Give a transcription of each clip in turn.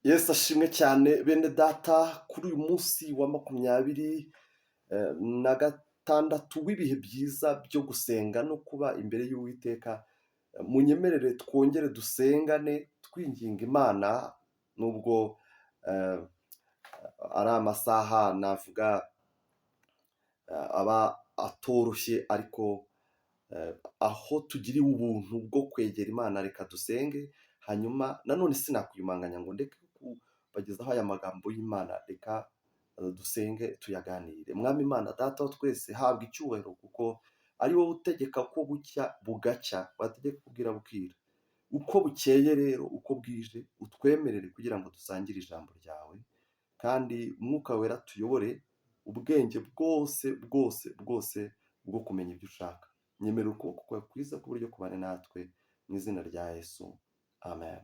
Yesu ashimwe cyane bene data kuri uyu munsi wa 26 w'ibihe byiza byo gusenga no kuba imbere y'Uwiteka. Munyemerere twongere dusengane twinginga Imana nubwo eh, ari amasaha navuga aba atoroshye, ariko aho tugiriwe ubuntu bwo kwegera Imana reka dusenge. Hanyuma nanone sinakwiyumanganya ngo ndeke kubagezaho aya magambo y'Imana, reka dusenge tuyaganire. Mwami Imana data wa twese, habwa icyubahiro kuko ari wowe utegeka ko bucya bugacya, wategeka kubwira bukira. Uko bukeye rero uko bwije utwemerere kugira ngo dusangire ijambo ryawe, kandi umwuka wera tuyobore ubwenge bwose bwose bwose bwo kumenya ibyo ushaka. Nyemerera ukuboko kwawe kwiza k'uburyo kubane natwe mu izina rya Yesu, amen.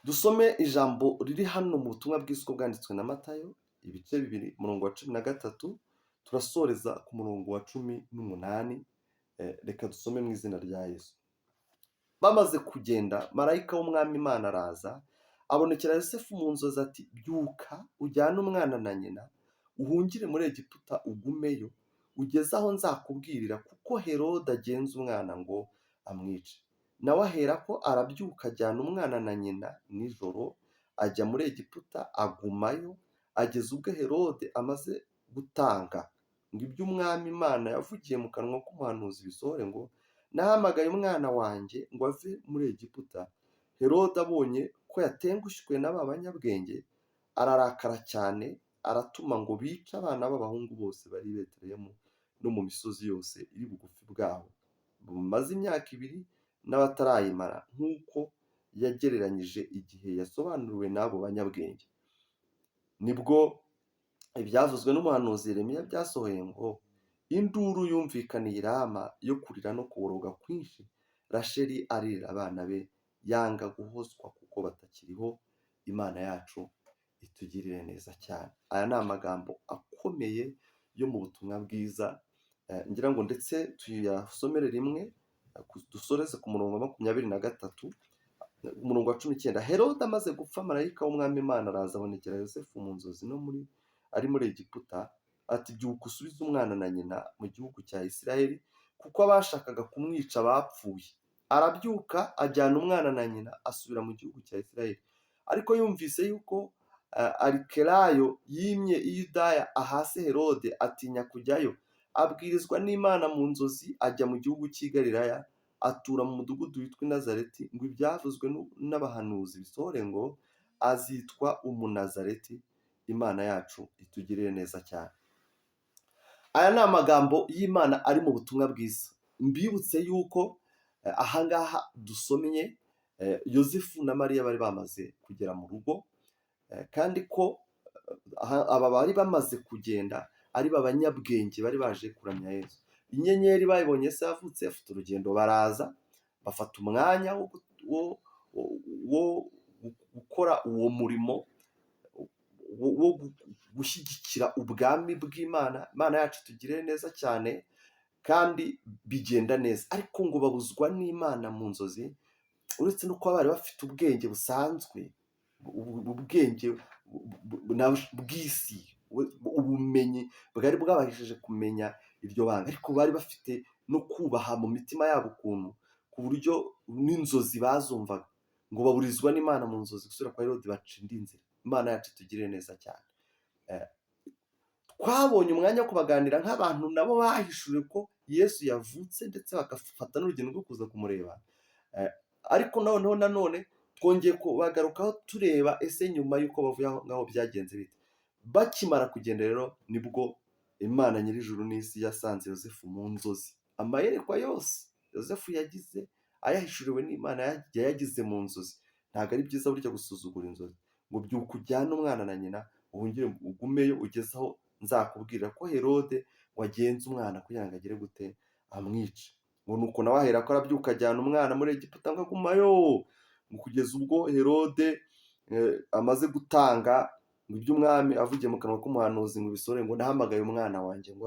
Dusome ijambo riri hano mu butumwa bw'isuko bwanditswe na Matayo, ibice 2 umurongo wa 13 turasoreza ku murongo wa 18. Reka dusome mu izina rya Yesu. Bamaze kugenda, marayika w'umwami Imana araza abonekera Yosefu mu nzozi ati, byuka ujyane umwana na nyina uhungire muri Egiputa ugumeyo ugeze aho nzakubwirira, kuko Herode agenza umwana ngo amwice. Nawe aherako arabyuka ajyana umwana na nyina nijoro ajya muri Egiputa agumayo, ageza ubwo Herode amaze gutanga ngo ibyo umwami Imana yavugiye mu kanwa k'umuhanuzi bisohore ngo, nahamagaye umwana wanjye ngo ave muri Egiputa. Herode abonye ko yatengushywe n'aba banyabwenge ararakara cyane, aratuma ngo bice abana b'abahungu bose bari i Betelehemu no mu misozi yose iri bugufi bwaho, bumaze imyaka 2 n'abatarayimara, nk'uko yagereranyije igihe yasobanuriwe n'abo banyabwenge. Nibwo ibyavuzwe n'umuhanuzi Yeremiya byasohoye ngo, induru yumvikaniye i Rama yo kurira no kuboroga kwinshi, Rasheli aririra abana be, yanga guhozwa kuko batakiriho. Imana yacu itugirire neza cyane. Aya ni amagambo akomeye yo mu butumwa bwiza, ngira ngo ndetse tuyasomere rimwe, dusoreze ku murongo wa 23 umurongo wa 19. Herode amaze gupfa, marayika w'umwami Imana araza abonekera Yosefu mu nzozi ari muri Egiputa ati, byuka usubize umwana na nyina mu gihugu cya Isiraheli, kuko abashakaga kumwica bapfuye. Arabyuka ajyana umwana na nyina asubira mu gihugu cya Isiraheli. Ariko yumvise yuko Arikelayo yimye i Yudaya ahase Herode, atinya kujyayo. Abwirizwa n'Imana mu nzozi ajya mu gihugu cy'i Galilaya, atura mu mudugudu witwa i Nazareti, ngo ibyavuzwe n'abahanuzi bisohore ngo, azitwa Umunazareti. Imana yacu itugirire neza cyane. Aya ni amagambo y'Imana ari mu butumwa bwiza. Mbibutse yuko ahangaha dusomye Yosefu na Mariya bari bamaze kugera mu rugo, kandi ko aba bari bamaze kugenda ari b'abanyabwenge bari baje kuramya Yesu. Inyenyeri bayibonye se yavutse, afite urugendo, baraza bafata umwanya wo gukora uwo murimo wo gushyigikira ubwami bw'Imana. Imana yacu itugirire neza cyane kandi bigenda neza. Ariko ngo babuzwa n'Imana mu nzozi, uretse no kuba bari bafite ubwenge busanzwe, ubwenge bw'isi, ubumenyi bwari bwabahesheje kumenya iryo banga, ariko bari bafite no kubaha mu mitima yabo ukuntu, ku buryo n'inzozi bazumvaga. Ngo baburizwa n'Imana mu nzozi gusubira kwa Herode, baca indi nzira. Imana yacu itugirire neza cyane. Twabonye umwanya wo kubaganira nk'abantu nabo bahishuriwe ko Yesu yavutse, ndetse bagafata n'urugendo rwo kuza kumureba. Ariko nanone twongeye kubagarukaho tureba ese nyuma y'uko bavuye aho ngaho byagenze bite. Bakimara kugenda rero nibwo Imana nyir'ijuru n'isi yasanze Yosefu mu nzozi. Amayerekwa yose Yosefu yagize ayahishuriwe n'Imana yayagize mu nzozi. Ntabwo ari byiza burya gusuzugura inzozi. Ngo byuka ujyane umwana na nyina uhungire ugumeyo ugeze aho nzakubwirira, ko Herode wagenze umwana kugira ngo agire gute, amwice. Ngo nuko nawe aherako arabyuka ajyana umwana muri Egiputa ngo agumayo, ngo kugeza ubwo Herode amaze gutanga ngo iby'umwami avugiye mu kanwa k'umuhanuzi ngo bisohore ngo, nahamagaye umwana wanjye ngo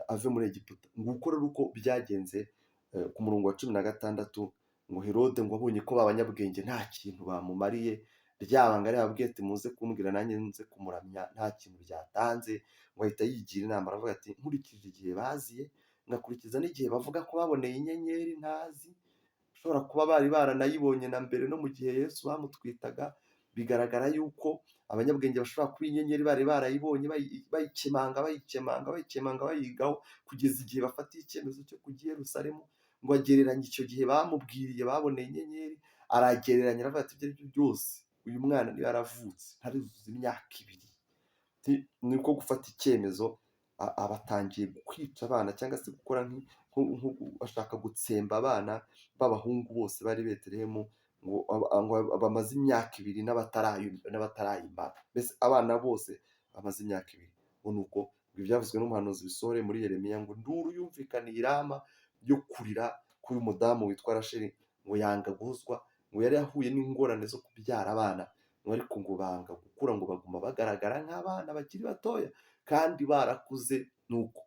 ave muri Egiputa. Ngo uko rero uko byagenze, ku murongo wa 16, ngo Herode ngo abonye ko ba banyabwenge nta kintu bamumariye, rya banga yababwiye ati muze kumbwira nanjye nze kumuramya nta kintu byatanze, ngo ahita yigira inama aravuga ati nkurikije igihe baziye ngakurikiza n'igihe bavuga ko baboneye inyenyeri ntazi, bashobora kuba bari baranayibonye na mbere no mu gihe Yesu bamutwitaga, bigaragara yuko abanyabwenge bashobora kuba inyenyeri bari barayibonye bayikemanga bayikemanga bayikemanga bayigaho kugeza igihe bafatiye icyemezo cyo kujya i Yerusalemu, ngo agereranye icyo gihe bamubwiriye baboneye inyenyeri, aragereranya aravuga ati ibyo ari byo byose uyu mwana niba yaravutse ntaruzuza imyaka ibiri, niko gufata icyemezo aba atangiye kwica abana cyangwa se gukora bashaka gutsemba abana b'abahungu bose bari i Betelehemu, ngo bamaze imyaka ibiri n'abatarayimara, mbese abana bose bamaze imyaka ibiri. Ngo nuko ibyavuzwe n'umuhanuzi bisohore muri Yeremiya ngo induru yumvikaniye i Rama yo kurira k'uyu mudamu witwa Rasheli, ngo yanga guhozwa, ngo yari yahuye n'ingorane zo kubyara abana, ngo ariko ngo banga gukura, ngo baguma bagaragara nk'abana bakiri batoya kandi barakuze. Nuko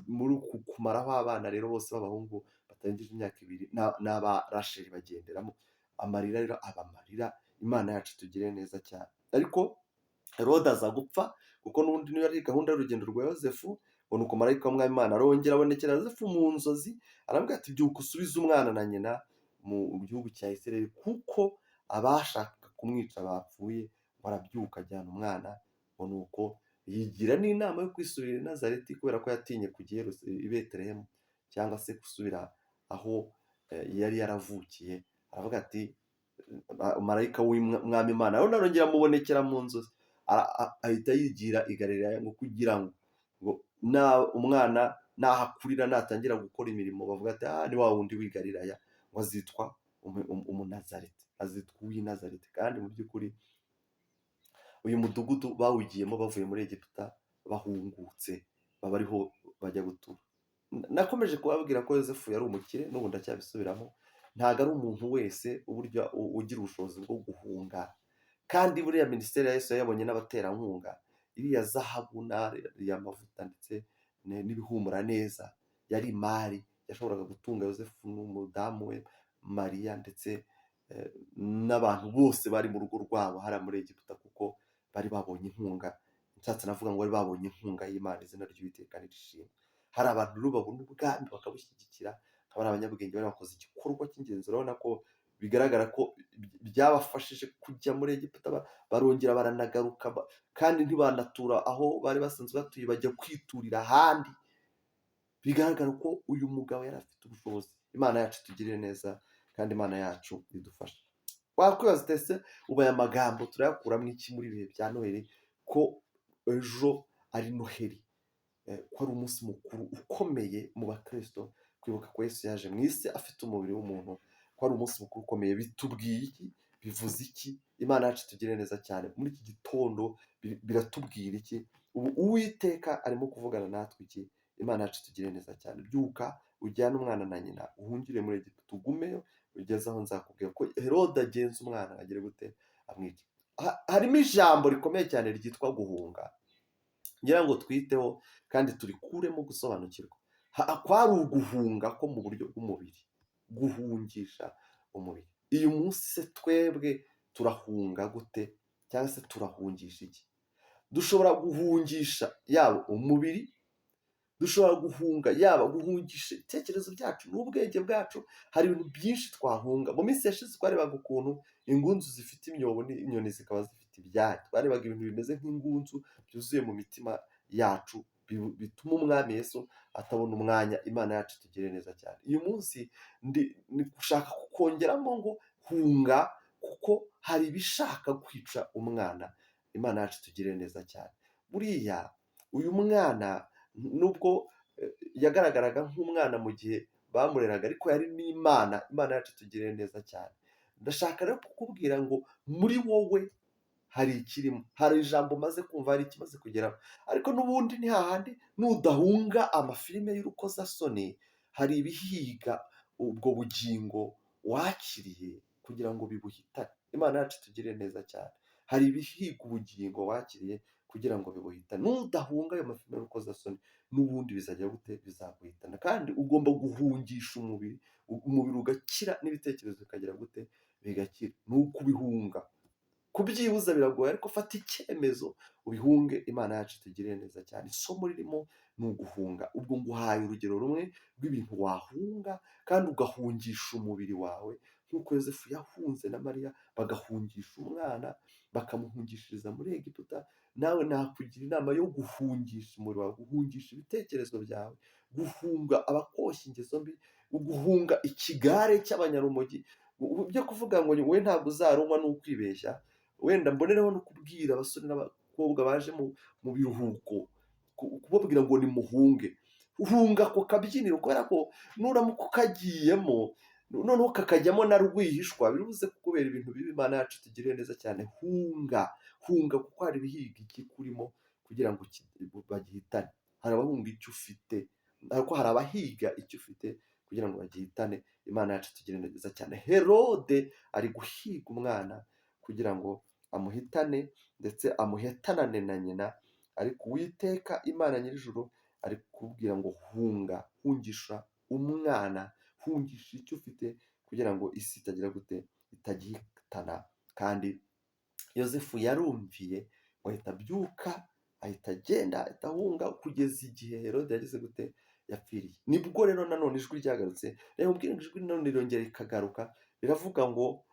muri uku kumaraho abana rero bose b'abahungu batarengeje imyaka ibiri n'aba Rasheli bagenderamo, amarira rero aba amarira. Imana yacu itugirire neza cyane. Ariko Herode aza gupfa kuko n'ubundi niyo yari gahunda y'urugendo rwa Yosefu, ngo nuko marayika w'umwami Imana arongera abonekera Yosefu mu nzozi arambwira ati byuka usubize umwana na nyina mu gihugu cya Isirayeli kuko abashakaga kumwica bapfuye. Ngo arabyuka ajyana umwana, ngo nuko yigira n'inama yo kwisubirira i Nazareti kubera ko yatinye kujya i Betelehemu cyangwa se gusubira aho yari yaravukiye. Aravuga ati marayika w'umwami Imana rero arongera amubonekera mu nzozi, ahita yigira i Galilaya ngo kugira ngo umwana nahakurira natangira gukora imirimo bavuga ati ni wa wundi w'i Galilaya, ngo azitwa umunazareti, azitwa uw'i Nazareti. Kandi mu by'ukuri uyu mudugudu bawugiyemo bavuye muri Egiputa bahungutse, baba ariho bajya gutura. Nakomeje kubabwira ko Yosefu yari umukire, n'ubu ndacyabisubiramo, ntabwo ari umuntu wese uburyo ugira ubushobozi bwo guhunga, kandi buriya minisiteri ya Yesu yayabonye n'abaterankunga, iriya zahabu n'ariya mavuta ndetse n'ibihumura neza yari imari yashoboraga gutunga Yosefu n'umudamu we Mariya ndetse n'abantu bose bari mu rugo rwabo hariya muri Egiputa, kuko bari babonye inkunga. Nshatse navuga ngo bari babonye inkunga y'Imana, izina ry'Uwiteka nirishimwe. Hari abantu rero babona ubwami bakabushyigikira, nk'abari abanyabwenge bari bakoze igikorwa cy'ingenzi. Urabona ko bigaragara ko byabafashije kujya muri Egiputa, barongera baranagaruka kandi ntibanatura aho bari basanzwe batuye, bajya kwiturira ahandi. Bigaragara ko uyu mugabo yari afite ubushobozi. Imana yacu itugirire neza kandi Imana yacu idufashe. Wakwibaza uti ese ubu aya magambo turayakuramo iki muri ibihe bya Noheli, ko ejo ari Noheli, ko ari umunsi mukuru ukomeye mu bakristo, kwibuka ko Yesu yaje mu isi afite umubiri w'umuntu, ko ari umunsi mukuru ukomeye. Bitubwiye iki? Bivuze iki? Imana yacu itugirire neza cyane. Muri iki gitondo biratubwira iki? Ubu Uwiteka arimo kuvugana natwe iki? Imana yacu itugirire neza cyane. Byuka ujyane umwana na nyina uhungire muri Egiputa, ugumeyo ugeze aho nzakubwira ko Herode agenza umwana agire gute amwica. Harimo ijambo rikomeye cyane ryitwa guhunga, ngira ngo twiteho kandi turikuremo gusobanukirwa. Kwari uguhunga ko mu buryo bw'umubiri, guhungisha umubiri. Uyu munsi se twebwe turahunga gute cyangwa se turahungisha iki? Dushobora guhungisha yaba umubiri, dushobora guhunga yaba guhungisha ibitekerezo byacu n'ubwenge bwacu. Hari ibintu byinshi twahunga. Mu minsi yashize twarebaga ukuntu ingunzu zifite imyobo n'inyoni zikaba zifite ibyari. Twarebaga ibintu bimeze nk'ingunzu byuzuye mu mitima yacu, bituma umwami Yesu atabona umwanya. Imana yacu itugire neza cyane. Uyu munsi ni gushaka kukongeramo ngo hunga, kuko hari ibishaka kwica umwana. Imana yacu itugire neza cyane. Buriya uyu mwana nubwo yagaragaraga nk'umwana mu gihe bamureraga, ariko yari n'Imana. Imana yacu itugirire neza cyane. Ndashaka rero kukubwira ngo muri wowe hari ikirimo, hari ijambo maze kumva, hari ikimaze kugeraho. Ariko n'ubundi ni hahandi, nudahunga amafilime y'urukozasoni, hari ibihiga ubwo bugingo wakiriye kugira ngo bibuhitane. Imana yacu itugirire neza cyane. Hari ibihiga ubugingo wakiriye kugira ngo bibuhitane. Nudahunga ayo mafilime y'urukozasoni, n'ubundi bizajya gute? Bizaguhitana. Kandi ugomba guhungisha umubiri, umubiri ugakira n'ibitekerezo bikagira gute? Bigakira. Ni ukubihunga. kubyibuza biragoye, ariko fata icyemezo ubihunge. Imana yacu itugirire neza cyane. Isomo ririmo ni uguhunga. Ubwo nguhaye urugero rumwe rw'ibintu wahunga kandi ugahungisha umubiri wawe, nk'uko Yosefu yahunze na Mariya bagahungisha umwana, bakamuhungishiriza muri Egiputa. Nawe nakugira inama yo guhungisha umubiri wawe, guhungisha ibitekerezo byawe, guhunga abakoshya ingeso mbi, guhunga ikigare cy'abanyarumogi byo kuvuga ngo wowe ntabwo uzarunywa, ni ukwibeshya. Wenda mbonereho no kubwira abasore n'abakobwa baje mu biruhuko, kubabwira ngo nimuhunge. Hunga ako kabyiniro, kubera ko nuramuka ukagiyemo noneho kakajyamo na rwihishwa, biribuze kukubera ibintu bibi. Imana yacu itugirire neza cyane. Hunga kuko hari ibihiga ikikurimo kugira ngo bagihitane. Hari abahunga icyo ufite, ariko hari abahiga icyo ufite kugira ngo bagihitane. Imana yacu itugirire neza cyane. Herode ari guhiga umwana kugira ngo amuhitane, ndetse amuhetanane na nyina, ariko Uwiteka Imana nyir'ijuru ari kubwira ngo hungisha umwana, hungisha icyo ufite kugira ngo isi itagira gute, itagihitana. Kandi Yosefu yarumviye, ahita abyuka, ahita agenda, ahita ahunga, kugeza igihe Herode yagize gute, yapfiriye. Nibwo rero nanone ijwi ryagarutse. Reba ubwire ngo ijwi nanone rirongera rikagaruka, riravuga ngo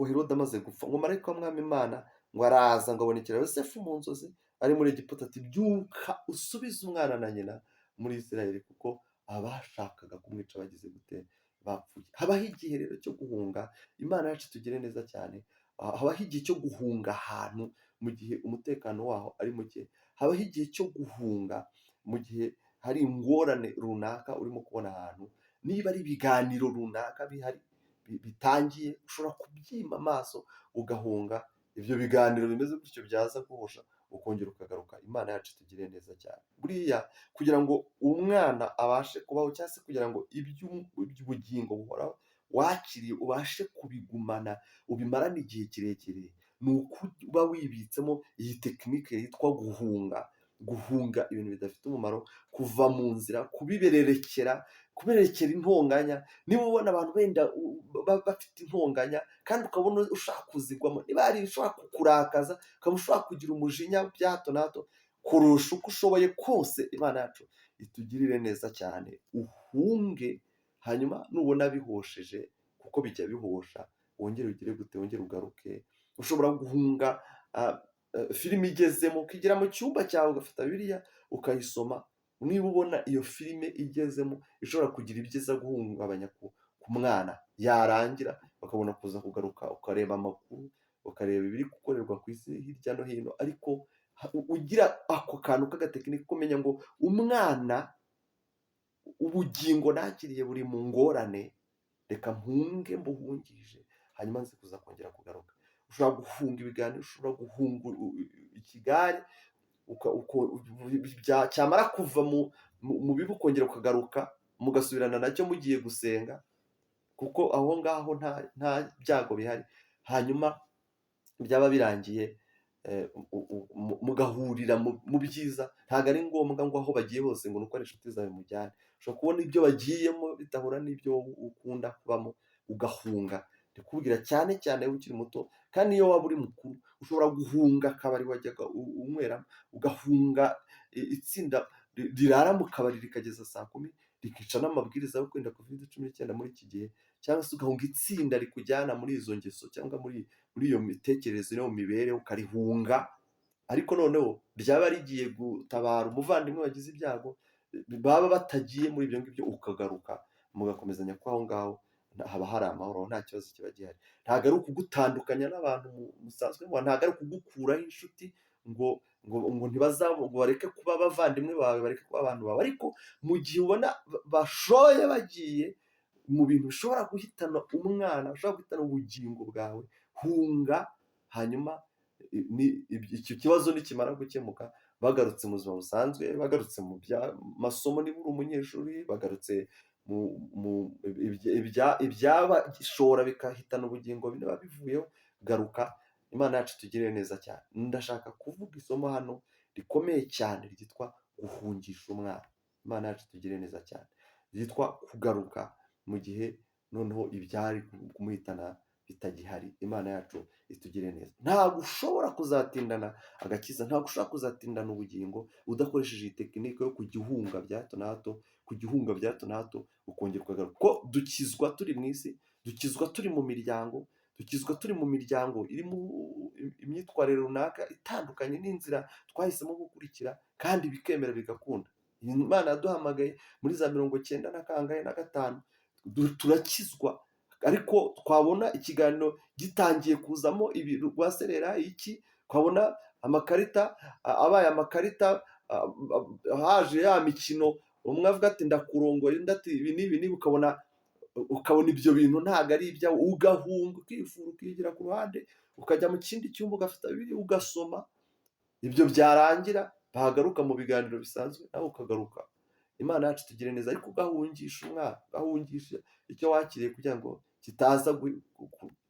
Herode amaze gupfa, ngo marayika w'Umwami Imana ngo araza, ngo abonekera Yosefu mu nzozi ari muri Egiputa, ati byuka usubize umwana na nyina muri Isirayeli, kuko abashakaga kumwica bagize gute, bapfuye. Habaho igihe rero cyo guhunga. Imana yacu itugire neza cyane. Habaho igihe cyo guhunga ahantu mu gihe umutekano waho ari muke. Habaho igihe cyo guhunga mu gihe hari ingorane runaka urimo kubona ahantu. Niba ari ibiganiro runaka bihari bitangiye, ushobora kubyima amaso ugahunga. Ibyo biganiro bimeze gutyo byaza guhosha, ukongera ukagaruka. Imana yacu itugire neza cyane. Buriya kugira ngo umwana abashe kubaho, cyangwa se kugira ngo iby'ubugingo buhoraho wakiriye ubashe kubigumana, ubimarane igihe kirekire, ni ukuba wibitsemo iyi tekinike yitwa guhunga ibintu bidafite umumaro, kuva mu nzira, kubererekera intonganya. Niba ubona abantu benda bafite intonganya kandi ukabona ushaka kuzigwamo, niba hari ibishobora kukurakaza, ukaba ushobora kugira umujinya bya hato na hato, kurusha uko ushoboye kose. Imana yacu itugirire neza cyane. Uhunge, hanyuma nubona bihosheje, kuko bijya bihosha, wongere ugire gute, wongere ugaruke. Ushobora guhunga filime igezemo, ukigera mu cyumba cyawe ugafata Bibiliya ukayisoma. Niba ubona iyo filime igezemo ishobora kugira ibyiza guhungabanya ku mwana, yarangira bakabona kuza kugaruka, ukareba amakuru, ukareba ibiri gukorerwa ku isi hirya no hino, ariko ugira ako kantu k'agatekinike kumenya ngo umwana, ubugingo nakiriye buri mu ngorane, reka mbuhungije, hanyuma nzi kuza kongera kugaruka. Ushobora guhunga ibiganiro, ushobora guhunga ikigare, cyamara kuva mu bibi ukongera ukagaruka, mugasubirana nacyo mugiye gusenga, kuko aho ngaho nta byago bihari. Hanyuma byaba birangiye mugahurira mu byiza. Ntabwo ari ngombwa ngo aho bagiye hose ngo nuko ari inshuti zawe mujyane. Ushobora kubona ibyo bagiyemo bidahura n'ibyo ukunda kubamo, ugahunga. Ndikubwira cyane cyane ukiri muto, kandi iyo waba uri mukuru ushobora guhunga akabari wajyaga unyweramo, ugahunga itsinda rirara mu kabari rikageza saa 10, rikica n'amabwiriza yo kwirinda COVID-19 muri iki gihe, cyangwa se ugahunga itsinda rikujyana muri izo ngeso, cyangwa muri iyo mitekerereze no mu mibereho, ukarihunga. Ariko noneho ryaba rigiye gutabara umuvandimwe wagize ibyago, baba batagiye muri ibyo ngibyo, ukagaruka mugakomezanya ko aho ngaho haba hari amahoro, nta kibazo kiba gihari. Ntabwo ari ukugutandukanya n'abantu musanzwe, ntabwo ari ukugukuraho inshuti ngo bareke kuba abavandimwe bawe, bareke kuba abantu bawe. Ariko mu gihe ubona bashoye bagiye mu bintu bishobora guhitana umwana, bishobora guhitana ubugingo bwawe, hunga. Hanyuma icyo kibazo nikimara gukemuka, bagarutse mu buzima busanzwe, bagarutse mu masomo, niba uri umunyeshuri, bagarutse ibyabashora bikahitana ubugingo biba bivuyeho, garuka. Imana yacu itugirire neza cyane. Ndashaka kuvuga isomo hano rikomeye cyane ryitwa guhungisha umwana. Imana yacu itugirire neza cyane, ryitwa kugaruka mu gihe noneho ibyari kumuhitana bitagihari. Imana yacu itugire neza. Ntabwo ushobora kuzatindana agakiza, ntabwo ushobora kuzatindana ubugingo udakoresheje iyi tekinike yo kujya uhunga bya hato na hato, kujya uhunga bya hato na hato ukongera ukagaruka. Kuko dukizwa turi mu isi, dukizwa turi mu miryango, dukizwa turi mu miryango irimo imyitwarire runaka itandukanye n'inzira twahisemo gukurikira, kandi bikemera bigakunda. Imana yaduhamagaye muri za 1995 turakizwa, ariko twabona ikiganiro gitangiye kuzamo rwaserera iki, twabona amakarita abaye amakarita, haje ya mikino, umwe avuga ati ndakurongoye, undi ati ibi n'ibi n'ibi, ukabona ibyo bintu ntabwo ari ibyawe, ugahunga ukifura ukigira ku ruhande, ukajya mu kindi cyumba ugafata bibiri ugasoma, ibyo byarangira bahagaruka mu biganiro bisanzwe nawe ukagaruka. Imana yacu tugire neza, ariko ugahungisha umwana, ugahungisha icyo wakiriye kugira ngo kitaza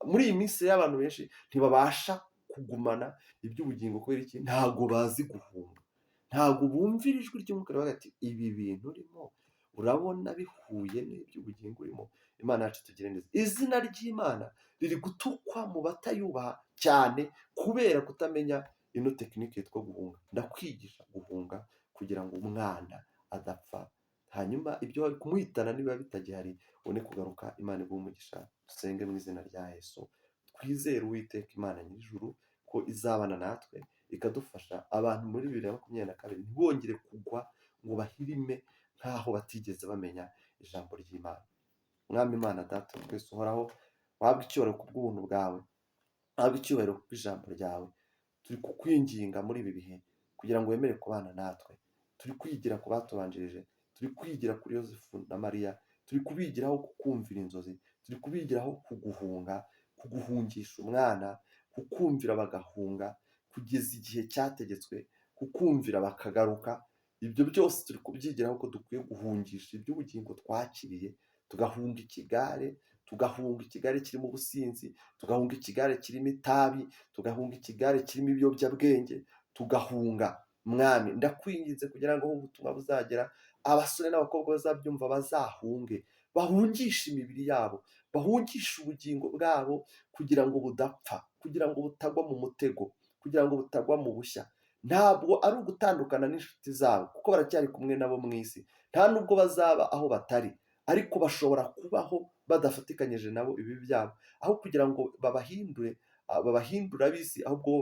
muri iyi minsi y'abantu benshi ntibabasha kugumana iby'ubugingo kubera iki? Ntabwo bazi guhunga, ntabwo bumvira ijwi ry'umwuka bavuga ati ibi bintu urimo urabona bihuye n'iby'ubugingo urimo. Imana yacu tugire neza. Izina ry'Imana riri gutukwa mu batayubaha cyane kubera kutamenya ino tekinike yitwa guhunga. Ndakwigisha guhunga kugira ngo umwana adapfa, hanyuma ibyo wari kumuhitana niba bitagihari ubone kugaruka. Imana iguhe umugisha. Dusenge mu izina rya Yesu. Twizere Uwiteka Imana nyir'ijuru ko izabana natwe ikadufasha, abantu muri 2022 ntibongere kugwa ngo bahirime nk'aho batigeze bamenya ijambo ry'Imana. Mwami Imana Data twese uhoraho, wahabwa icyubahiro ku bw'ubuntu bwawe, wahabwa icyubahiro ku bw'ijambo ryawe. Turi kukwinginga muri ibi bihe kugira ngo wemere kubana natwe. Turi kwigira ku batubanjirije, turi kwigira kuri Yosefu na Mariya, turi kubigiraho kukumvira inzozi, turi kubigiraho kuguhunga, kuguhungisha umwana, kukumvira bagahunga kugeza igihe cyategetswe, kukumvira bakagaruka. Ibyo byose turi kubyigiraho ko dukwiye guhungisha iby'ubugingo twakiriye, tugahunga ikigare, tugahunga ikigare kirimo ubusinzi, tugahunga ikigare kirimo itabi, tugahunga ikigare kirimo ibiyobyabwenge, tugahunga. Mwami ndakwinginze kugira ngo ubutumwa buzagera, abasore n'abakobwa bazabyumva bazahunge, bahungishe imibiri yabo, bahungishe ubugingo bwabo kugira ngo budapfa, kugira ngo butagwa mu mutego, kugira ngo butagwa mu bushya. Ntabwo ari ugutandukana n'inshuti zabo kuko baracyari kumwe nabo mu isi, nta nubwo bazaba aho batari, ariko bashobora kubaho badafatikanyije nabo ibibi byabo, aho kugira ngo babahindure ab'isi, ahubwo bo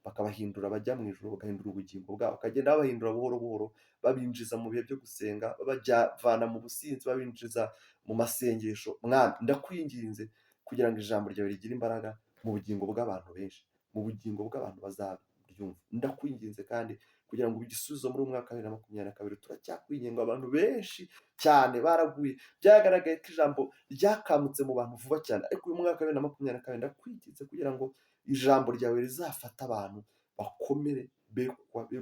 bakabahindura bajya mu ijuru, bagahindura ubugingo bwabo, bakagenda babahindura buhoro buhoro, babinjiza mu bihe byo gusenga, babavana mu businzi babinjiza mu masengesho. Mwami ndakwinginze kugira ngo ijambo ryawe rigire imbaraga mu bugingo bw'abantu benshi, mu bugingo bw'abantu bazabyumva. Ndakwinginze kandi kugira ngo igisubizo muri umwaka wa 2022, turacyakwinginga, abantu benshi cyane baraguye, byagaragaye ko ijambo ryakamutse mu bantu vuba cyane, ariko uyu mwaka wa 2022 ndakwinginze kugira ngo ijambo ryawe rizafata abantu bakomere, be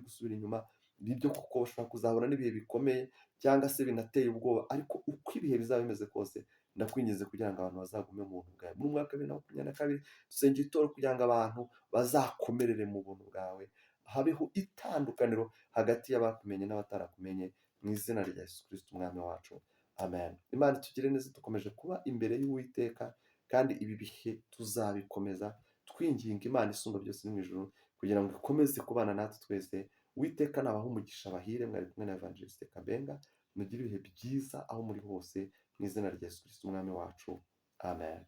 gusubira inyuma. Nibyo kuko bashobora kuzahura n'ibihe bikomeye cyangwa se binateye ubwoba, ariko uko ibihe bizaba bimeze kose ndakwinginze kugira ngo abantu bazagume mu buntu bwawe. Muri mwaka wa 2022 dusengera itorero kugira ngo abantu bazakomerere mu buntu bwawe, habeho itandukaniro hagati y'abakumenye n'abatarakumenye, mu izina rya Yesu Kristo umwami wacu, amen. Imana itugire neza, dukomeje kuba imbere y'Uwiteka, kandi ibi bihe tuzabikomeza twinginga Imana isumba byose iri mu ijuru kugira ngo ikomeze kubana natwe twese. Uwiteka nabaha umugisha, bahire. Mwari kumwe na Evangeliste Kabenga. Mugire ibihe byiza aho muri hose, mu izina rya Yesu Kristo umwami wacu, amen.